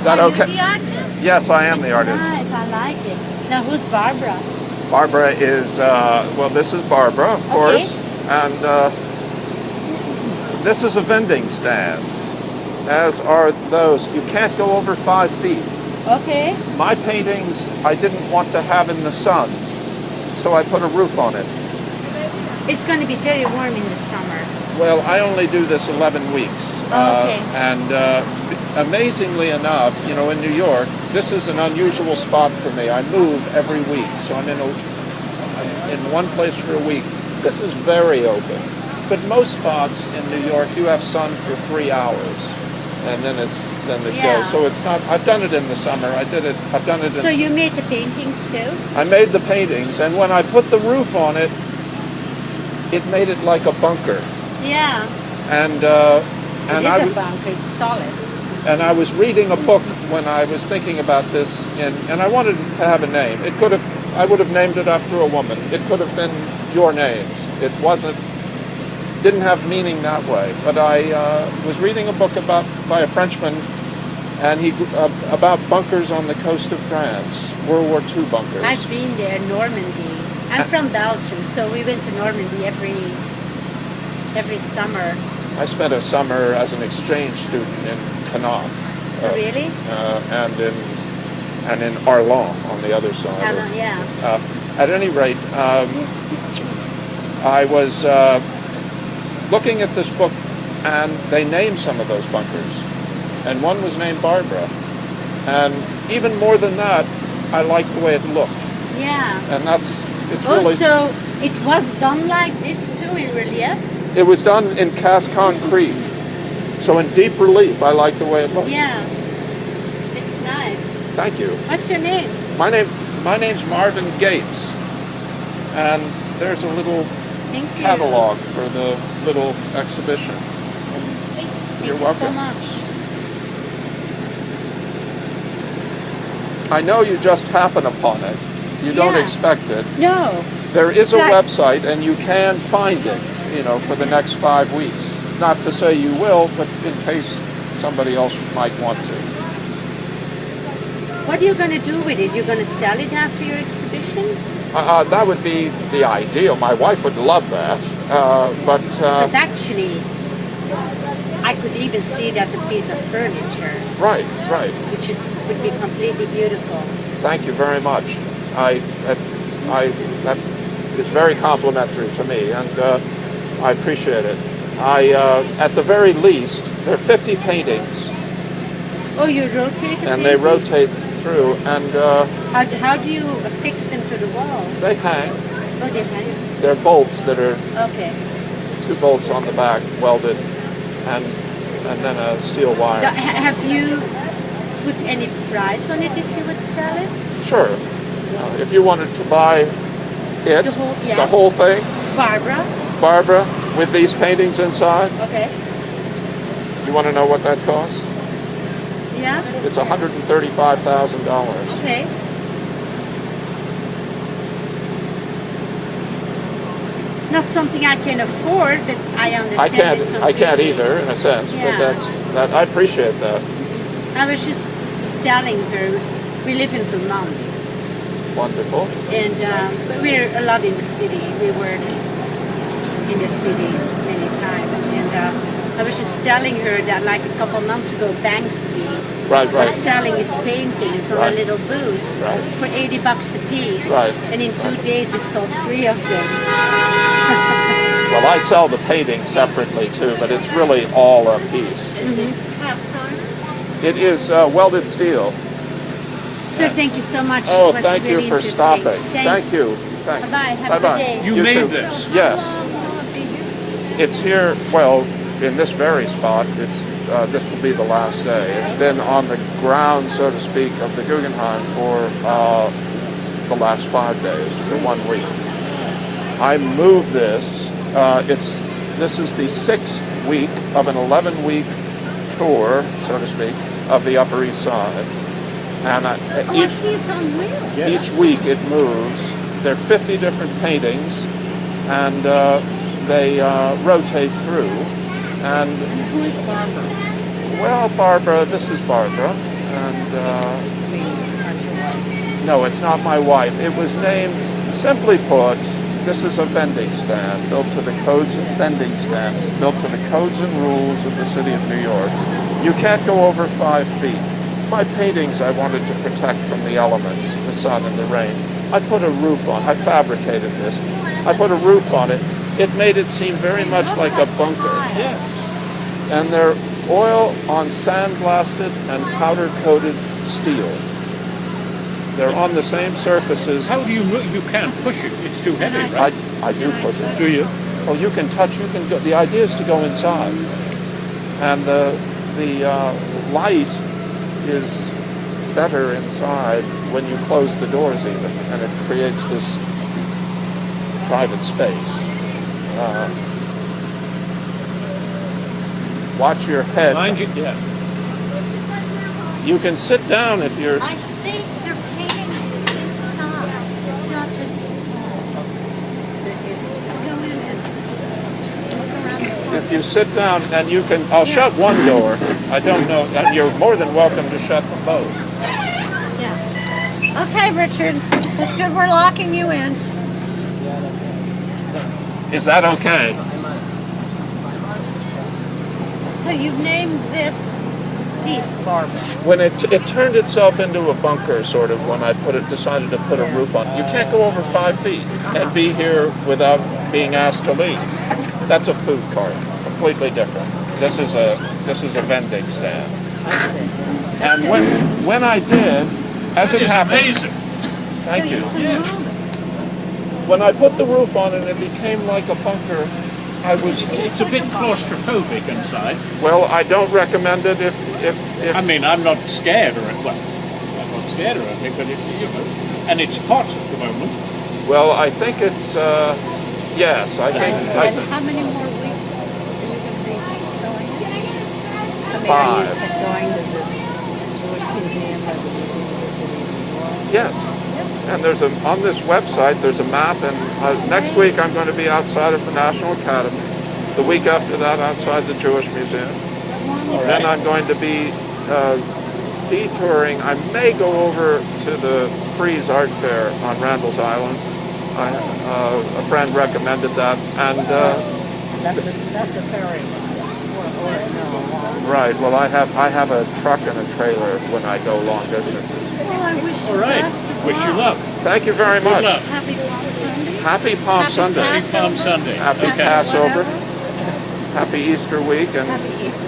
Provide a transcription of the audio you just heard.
that Are okay? you the artist? Yes, I am the artist. Nice, I like it. Now who's Barbara? Barbara is, well, this is Barbara, of course. And this is a vending stand, as are those. You can't go over 5 feet. Okay. My paintings I didn't want to have in the sun, so I put a roof on it. It's going to be very warm in the summer. Well, I only do this 11 weeks. Okay. And amazingly enough, you know, in New York, this is an unusual spot for me. I move every week, so I'm in one place for a week. This is very open. But most spots in New York, you have sun for 3 hours, and then it goes. So it's not. I've done it in the summer. I've done it. So you made the paintings too? I made the paintings, and when I put the roof on it, it made it like a bunker. Yeah. And it is a bunker. It's solid. And I was reading a book when I was thinking about this, and I wanted to have a name. I would have named it after a woman. It could have been your names. It didn't have meaning that way. But I was reading a book by a Frenchman, and about bunkers on the coast of France, World War II bunkers. I've been there, Normandy. I'm from Belgium, so we went to Normandy every summer. I spent a summer as an exchange student in Cannes. Really? And in Arlon on the other side. Arlon, yeah. At any rate, I was looking at this book, and they named some of those bunkers, and one was named Barbara. And even more than that, I liked the way it looked. Yeah. And it's really. So it was done like this too in relief? It was done in cast concrete, so in deep relief. I like the way it looked. Yeah, it's nice. Thank you. What's your name? My name's Marvin Gates, and there's a little catalog for the little exhibition. You're welcome. Thank you so much. I know you just happen upon it. You don't expect it. No. There is a website, and you can find it, you know, for the next 5 weeks. Not to say you will, but in case somebody else might want to. What are you going to do with it? You're going to sell it after your exhibition? That would be the ideal. My wife would love that. Because actually, I could even see it as a piece of furniture. Right. Which would be completely beautiful. Thank you very much. That is very complimentary to me, and I appreciate it. At the very least, there are 50 paintings. Oh, you rotate the and paintings? They rotate through, and how do you affix them to the wall? They hang. Oh, they hang. They're bolts that are 2 bolts on the back, welded, and then a steel wire. Now, have you put any price on it if you would sell it? Sure. If you wanted to buy it, the whole thing. Barbara, with these paintings inside. Okay. You want to know what that costs? Yeah. It's $135,000. Okay. It's not something I can afford, but I understand. I can't either, in a sense. Yeah. But I appreciate that. I was just telling her we live in Vermont. Wonderful. And we're a lot in the city. We work in the city many times. And I was just telling her that like a couple months ago, Banksy was selling his paintings on a little booth for $80 a piece. And in 2 days he sold 3 of them. Well, I sell the painting separately too, but it's really all a piece. It is welded steel. Sir, thank you so much. Oh, thank you for stopping. Thank you. Thanks. Bye-bye. Have a good day. You made this? Yes. It's here, well, in this very spot. This will be the last day. It's been on the ground, so to speak, of the Guggenheim for the last 5 days, for 1 week. I moved this. This is the 6th week of an 11-week tour, so to speak, of the Upper East Side. And each week it moves. There are 50 different paintings, and they rotate through. And who is Barbara? Well, Barbara, this is Barbara. And no, it's not my wife. It was named, simply put, this is a vending stand built to the codes and vending stand built to the codes and rules of the city of New York. You can't go over 5 feet. My paintings I wanted to protect from the elements, the sun and the rain. I put a roof on. I fabricated this. I put a roof on it. It made it seem very much like a bunker. Yes. And they're oil on sandblasted and powder-coated steel. They're on the same surfaces. How do you can't push it? It's too heavy, right? I do push it. Do you? Well, you can touch. You can go. The idea is to go inside, and the light is better inside when you close the doors even, and it creates this private space. Watch your head. Mind you, yeah. You can sit down if you're. I see their paintings inside. It's not just go in and look around the corner. If you sit down and you can, I'll shut one door. I don't know. You're more than welcome to shut them both. Yeah. Okay, Richard. That's good. We're locking you in. Is that okay? So you've named this piece, Barbara. When it turned itself into a bunker, sort of, when I decided to put a roof on. You can't go over 5 feet and be here without being asked to leave. That's a food cart, completely different. This is a vending stand. And when I did, as it happened, Amazing. thank you. Yes. When I put the roof on and it became like a bunker, It's a bit claustrophobic inside. well, I don't recommend it if I mean, I'm not scared or well, I'm not scared or anything, but and it's hot at the moment. well, I think it's yes, I think And how many more weeks are you going to be going? I mean, 5. are you going to this Jewish museum or the Museum of the City of New York? yes. And there's on this website there's a map, and next week I'm going to be outside of the National Academy. The week after that outside the Jewish Museum. Then I'm going to be detouring. I may go over to the Frieze Art Fair on Randall's Island. A friend recommended that, and That's a ferry ride. right. Well, I have a truck and a trailer when I go long distances. Well, I wish you All right. best of Wish you luck. luck. Thank you very much. luck. Happy Palm Sunday. Happy Palm Happy Sunday. Happy Palm Sunday. Happy Okay. Passover. Whatever. Happy Easter week, and Happy Easter.